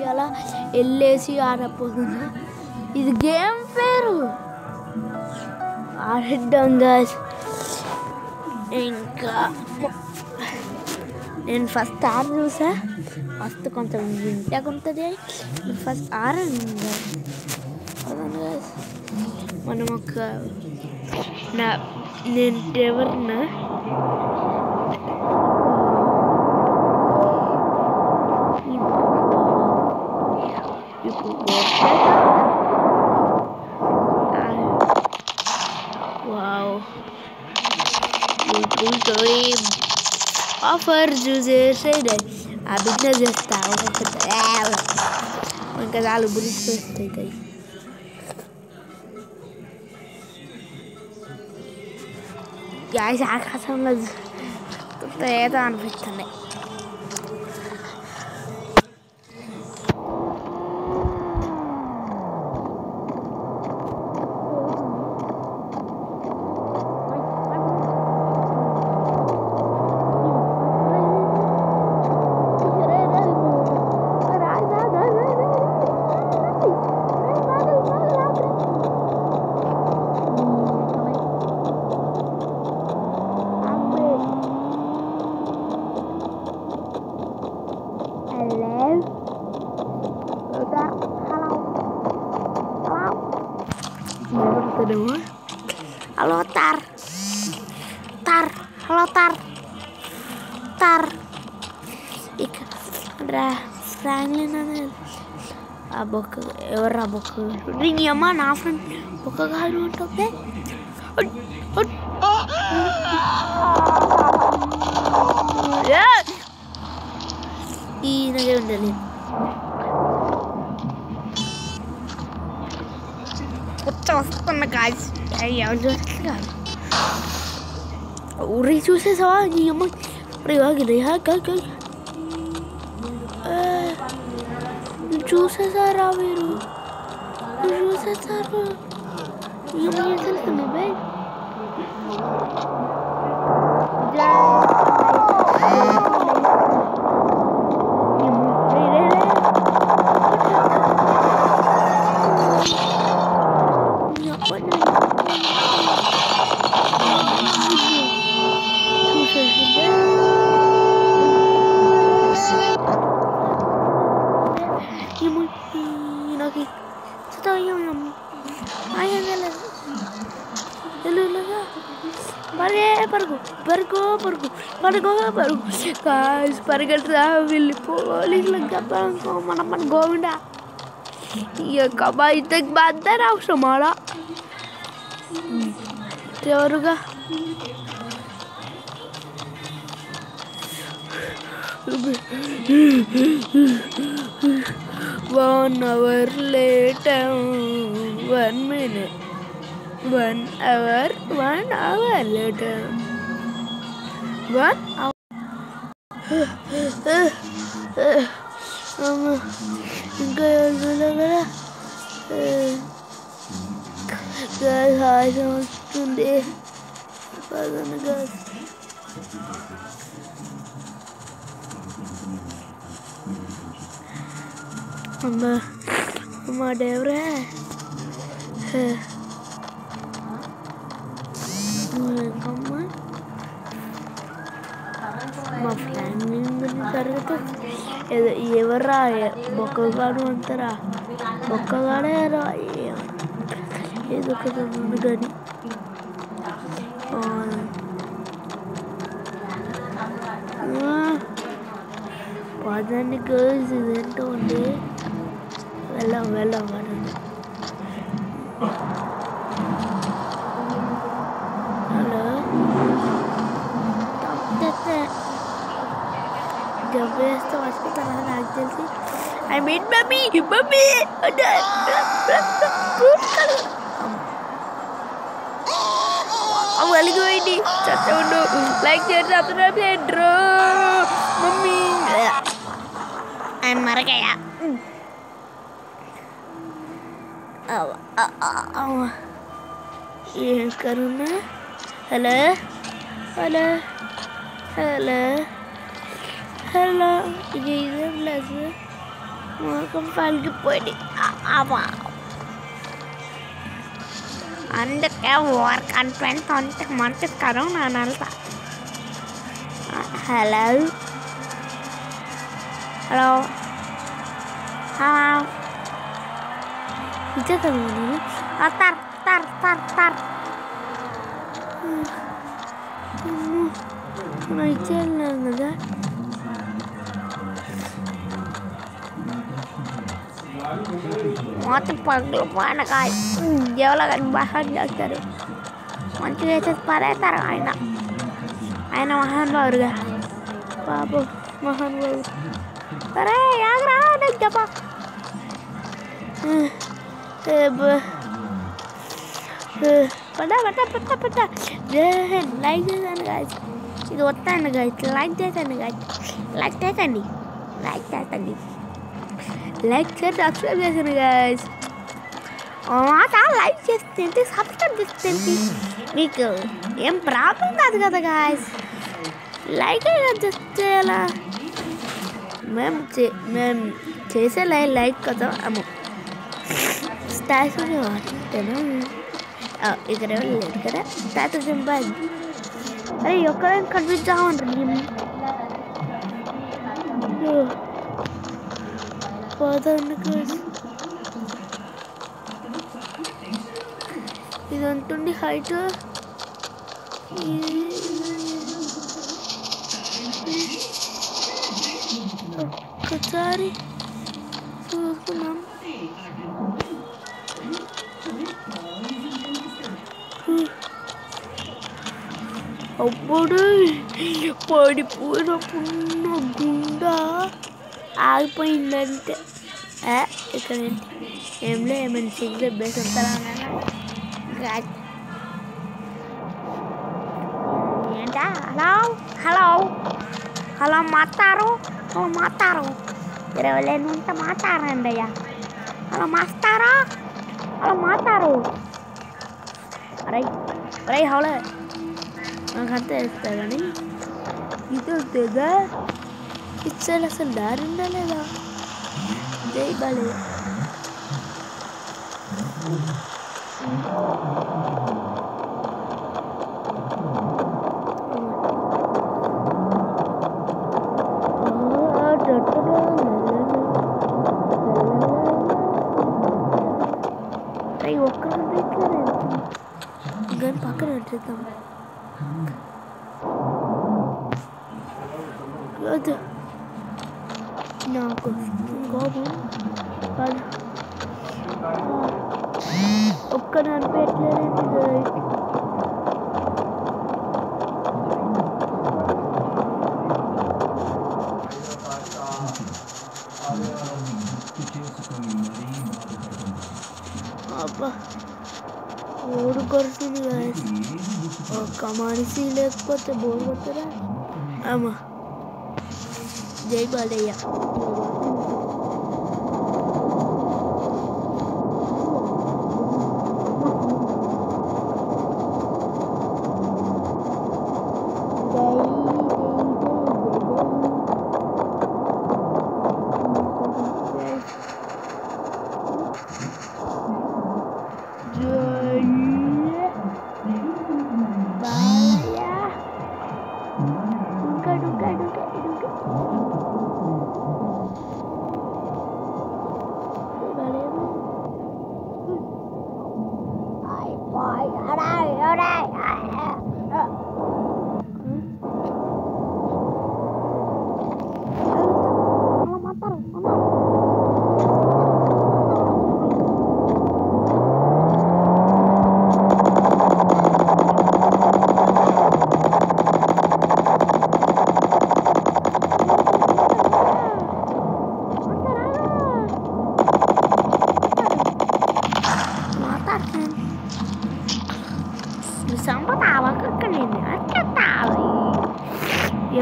ఇలా వెళ్ళేసి ఆడపోతున్నా. ఇది గేమ్ పేరు ఆడిద్దాం గాయ్స్. ఇంకా నేను ఫస్ట్ ఆర్ చూసా. ఫస్ట్ కొంచెం వింటాగా ఉంటుంది. ఫస్ట్ ఆరండి గాయ్స్. మనం ఒక నేను ఎవరినా ఆఫర్ చూసేసే ఆ బిజినెస్ చేస్తా. ఇంకా చాలు బురిస్ వస్తాయి. గ్యాస్ ఆకాశంలో ఏదో అనిపిస్తున్నాయి. Halo Tar, halo Tar. Ada Franklin ada. Abok, ఎవరు abok? Ring yama na friend. Bok galu untuknya. Ya. Ini aja undalin. వస్తున్నా గాయ్స్. ఊరి చూసేసావా? నీ అమ్మ చూసేసారా మీరు? చూసేసారు తెలుస్తుంది బై. పరిగెట్టరా వెళ్ళి పోలీసులకు చెప్పాలనుకో. మన గోవిందా ఇంతకు బాధ అవసరం ఆడ ఎవరుగా 1 hour later, 1 minute, 1 hour later, 1 hour. ఇంకా హాయిగా వస్తుంది. మా డేవరే మా ఫ్యామిలీ జరుగుతుంది. ఎవర్రా బొక్కగాడు అంటారా? బొక్కగాడే రా ఏదో కదా కానీ పదండి గర్ల్స్. ఇదేంటో ఉంది. వెళ్ళాం హలో జబ్బు వేస్తే వస్తుందా నాకు తెలిసి. ఐ మీన్ మమ్మీ అలిగిపోయింది. చచ్చండు లైక్ చేసి సబ్స్క్రైబ్ చేయండి మమ్మీ. మరకాయ ఏం కరుణా? హలో ఇది ఇదేం లేదు. పలిగిపోయింది అందుకే వర్క్ అండ్ ఫ్రెండ్స్ అంటే మంచి కరోనా అని వెళ్తా హలో హలో ఇచ్చేస్తాను నేను ఇచ్చేయలేను కదా మొత్తం పగులు పోనకాయ ఎవరో కానీ బాగా చేస్తారు మంచిగా వేసేసి పడేస్తారు ఆయన మహానుభావుడుగా బాబు మహానుభావుడు సరే ఆగరా నాకు చెప్ప పడ్డా లైక్ చేశాను గాయస్ ఇది వస్తాను గాయస్ లైక్ చేశాను గాయస్ లైక్ చేయండి లైక్ చేసి సబ్స్క్రైబ్ చేశాను గాయస్ లైక్ చేస్తే సబ్స్క్రైబ్ చేస్తే మీకు ఏం ప్రాబ్లం కాదు కదా గాయస్ లైక్ చేయాలా మేము చేసే లైక్ కదా అమ్మ స్టాచ్యూ ఇక్కడ లేదు కదా స్టాచ్యూ సింబల్ అరే ఎక్కడైనా కనిపించామంటారు మేము పోతుంది ఇది ఉంటుంది హైట్ ఒక్కసారి చూసుకున్నాం అప్పుడు పడిపోయినప్పుడు గుండా ఆగిపోయిందంటే ఇక్కడ ఏంలో ఏమైనా సిగ్నల్ బేస్ వస్తారా ఏంటా హలో మాట్లారు ఇరవై లేని ఉంటే మాట్లాడండి అయ్యా హలో మాట్లారు అరే హౌలే నాకు అంతా వేస్తా కానీ ఇది వద్దా ఇచ్చాడు అసలు దారి ఉందా లేదా జై బాలే గన్ పక్కన పెట్టేద్దాం నాకు కోపం ఒక్క నన్ను పెట్టలేదు అబ్బా ఓడు కొడుతుంది ఒక్క మనిషి లేకపోతే బోర్ కొట్టరా అమ్మా జై బాలయ్య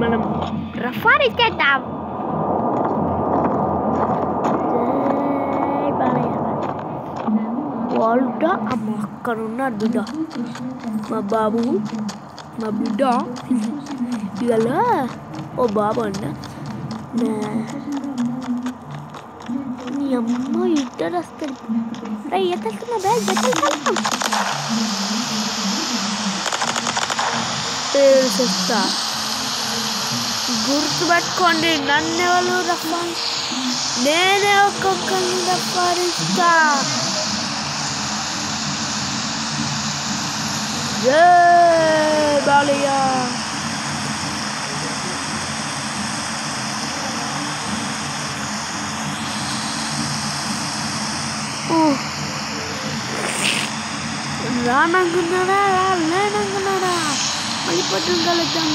మనం రఫారీ చేద్దాం వాళ్ళ అమ్మ అక్కడ ఉన్నాడు బిడ్డ మా బాబు మా బిడ్డ ఇవాళ ఓ బాబు అన్న అమ్మ ఇద్దరు వస్తారు రే ఎక్కడున్నా బ్యాగ్ చెప్తా గుర్తుపెట్టుకోండి నన్నెవరు రఫా నేనే ఒక్కొక్కరిని రఫారిస్తా బాలియా రాననుకున్నారా లేననుకున్నారా మళ్ళీ పొద్దున కలుద్దాం.